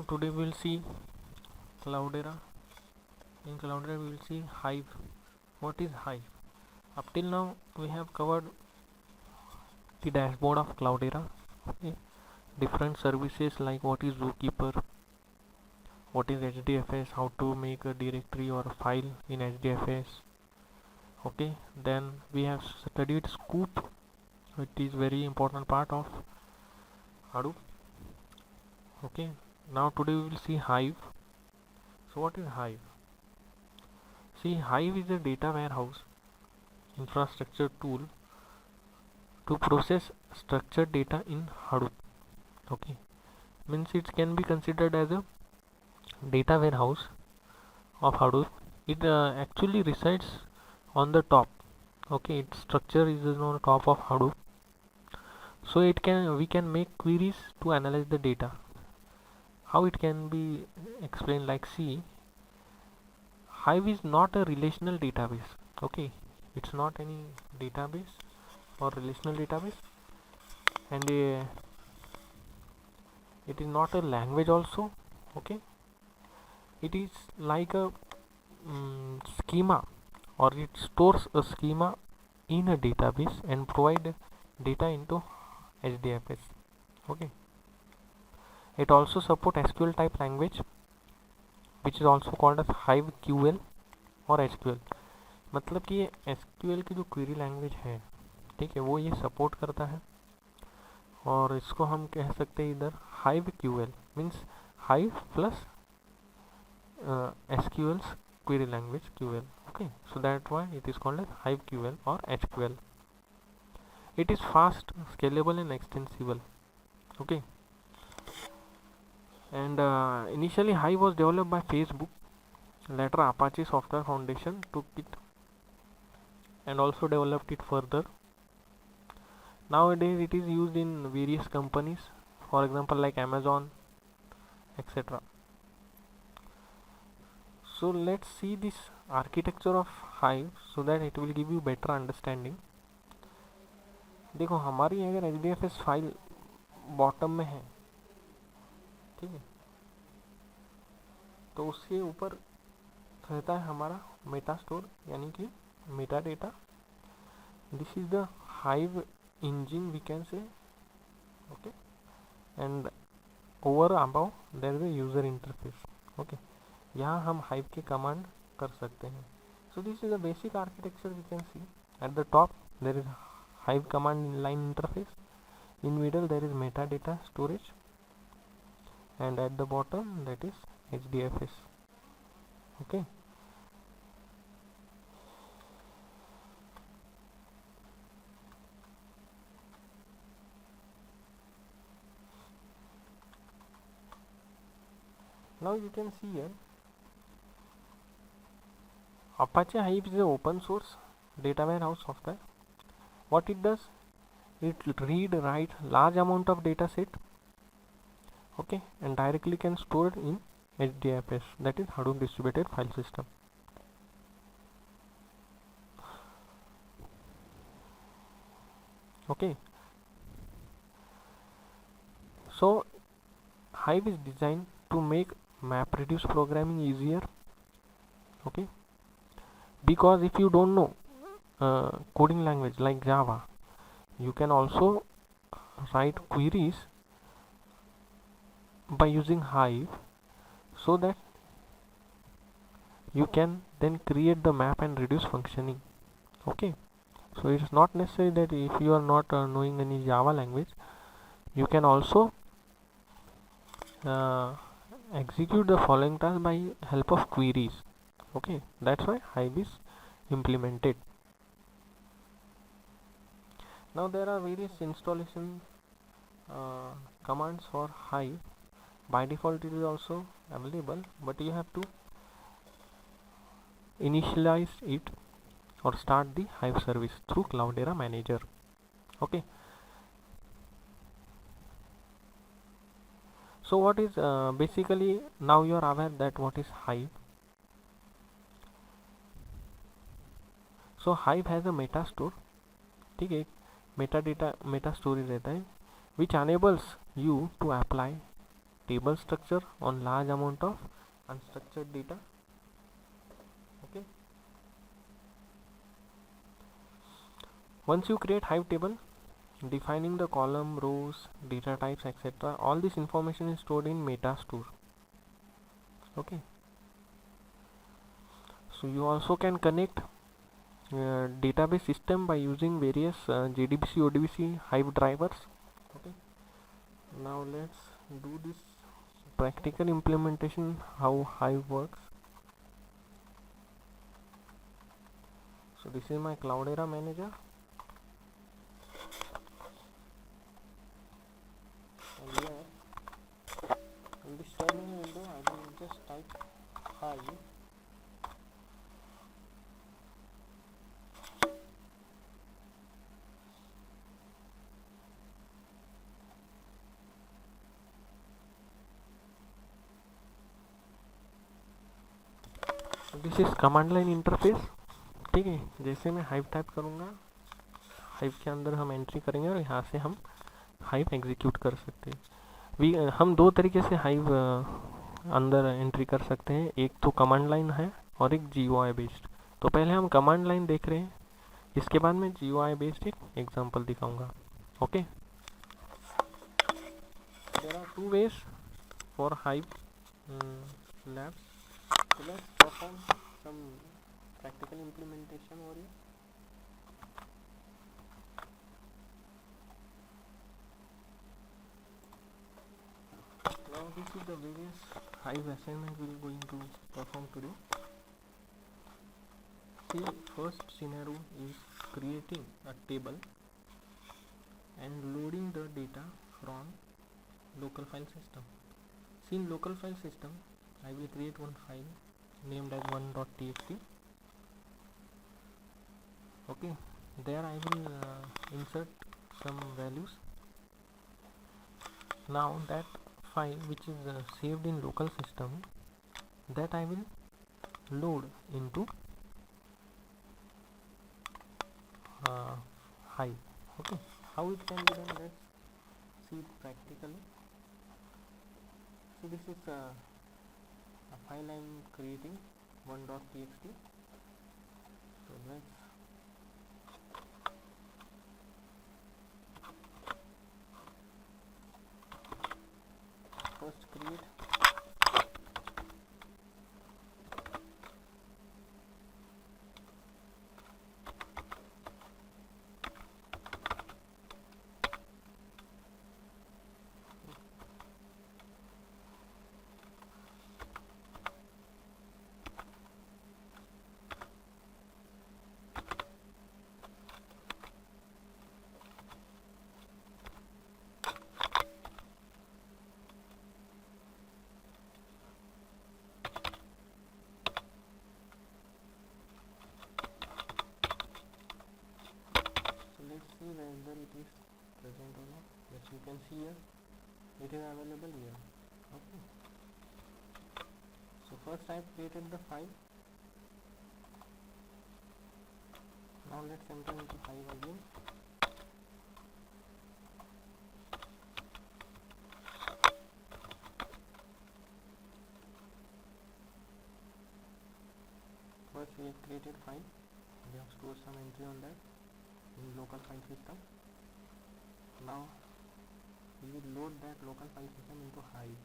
today we will see Cloudera. In Cloudera we will see Hive. What is Hive? Up till now we have covered the dashboard of Cloudera. Okay. Different services like what is Zookeeper, what is HDFS, how to make a directory or a file in HDFS. Okay. Then we have studied Scoop. It is very important part of Hadoop. Okay. Now today we will see Hive. So what is Hive? See, Hive is a data warehouse infrastructure tool to process structured data in Hadoop. Okay, means it can be considered as a data warehouse of Hadoop. It actually resides on the top. Okay, its structure is on top of Hadoop. So we can make queries to analyze the data. How it can be explained? Like, see, Hive is not a relational database. Okay, it's not any database or relational database, and it is not a language also. Okay, it is like a schema, or it stores a schema in a database and provide data into HDFS. Okay, it also support SQL type language, which is also called as HiveQL और SQL. मतलब कि ये SQL की जो query language है, ठीक है, वो ये सपोर्ट करता है, और इसको हम कह सकते हैं इधर HiveQL means Hive plus SQL's query language QL. Okay, so that's why it is called as HiveQL or HQL. It is fast, scalable and extensible. Okay, and initially Hive was developed by Facebook. Later Apache Software Foundation took it and also developed it further. Nowadays it is used in various companies, for example like Amazon, etc. So let's see this architecture of Hive so that it will give you better understanding. देखो, हमारी अगर HDFS file bottom में है, ठीक है, तो उसके ऊपर रहता है हमारा मेटा स्टोर, यानी कि Meta data. This is the Hive engine we can say. Okay, and over above there is a user interface. Okay, यहाँ हम Hive के कमांड कर सकते हैं. So this is the basic architecture we can see. At the top there is Hive command line interface. In middle there is metadata storage, and at the bottom that is HDFS. Okay. Now you can see here Apache Hive is an open source data warehouse software. What it does, it write large amount of data set, okay, and directly can store it in HDFS, that is Hadoop distributed file system. Okay, so Hive is designed to make MapReduce programming easier. Okay, because if you don't know coding language like Java, you can also write queries by using Hive, so that you can then create the map and reduce functioning. Okay, so it is not necessary that if you are not knowing any Java language, you can also execute the following task by help of queries. Okay, that's why Hive is implemented. Now there are various installation commands for Hive. By default it is also available, but you have to initialize it or start the Hive service through Cloudera Manager. Okay, so what is basically, now you are aware that what is Hive. So Hive has a meta store, ठीक है, Meta data Meta storage रहता है, which enables you to apply table structure on large amount of unstructured data. Okay, once you create Hive table, defining the column, rows, data types, etc., all this information is stored in metastore. Okay, so you also can connect database system by using various JDBC, ODBC Hive drivers. Okay, now let's do this practical implementation how Hive works. So this is my Cloudera manager, and here in this terminal window I will just type Hive. This is command line interface. ठीक है, जैसे मैं hive type करूँगा, hive के अंदर हम entry करेंगे और यहाँ से हम हाइव एग्जीक्यूट कर सकते हैं. हम दो तरीके से हाइव अंदर एंट्री कर सकते हैं, एक तो कमांड लाइन है और एक GUI बेस्ड. तो पहले हम कमांड लाइन देख रहे हैं, इसके बाद मैं GUI बेस्ड एक एग्जांपल दिखाऊंगा. Okay, there are two ways for Hive labs. So let's perform some practical implementation over here. Now this is the various Hive assignment we are going to perform today. See, first scenario is creating a table and loading the data from local file system. See, in local file system I will create one file named as 1.txt. okay, there I will insert some values. Now that file which is saved in local system, that I will load into Hive. Okay, how it can be done, let's see it practically. So this is a file I am creating, 1.txt. So let's first create see whether it is present or not. Yes, you can see here it is available here. Okay, so first I have created the file. Now let's enter into Hive again. First we have created file, we have stored some entry on that in local file system. Now we will load that local file system into Hive.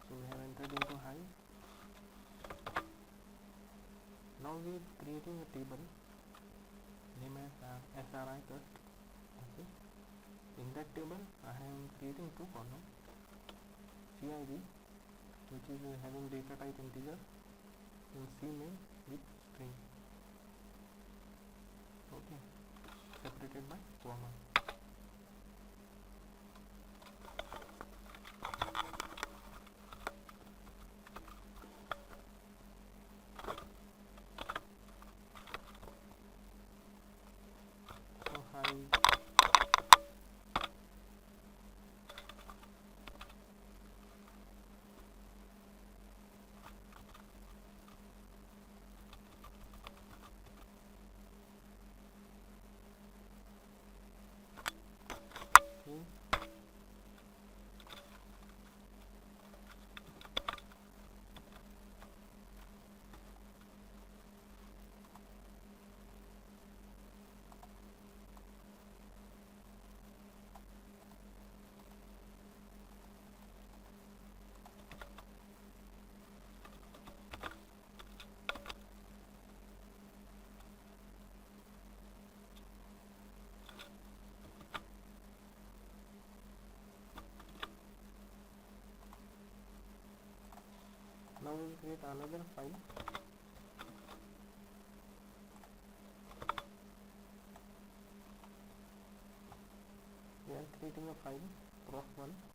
So we have entered into Hive. Now we are creating a table named as SRI test. Okay, in that table I am creating two columns, CID which is having data type integer and CNAME with string. Okay, separated by comma. So Hive Now we will create another file. We are creating a file prof1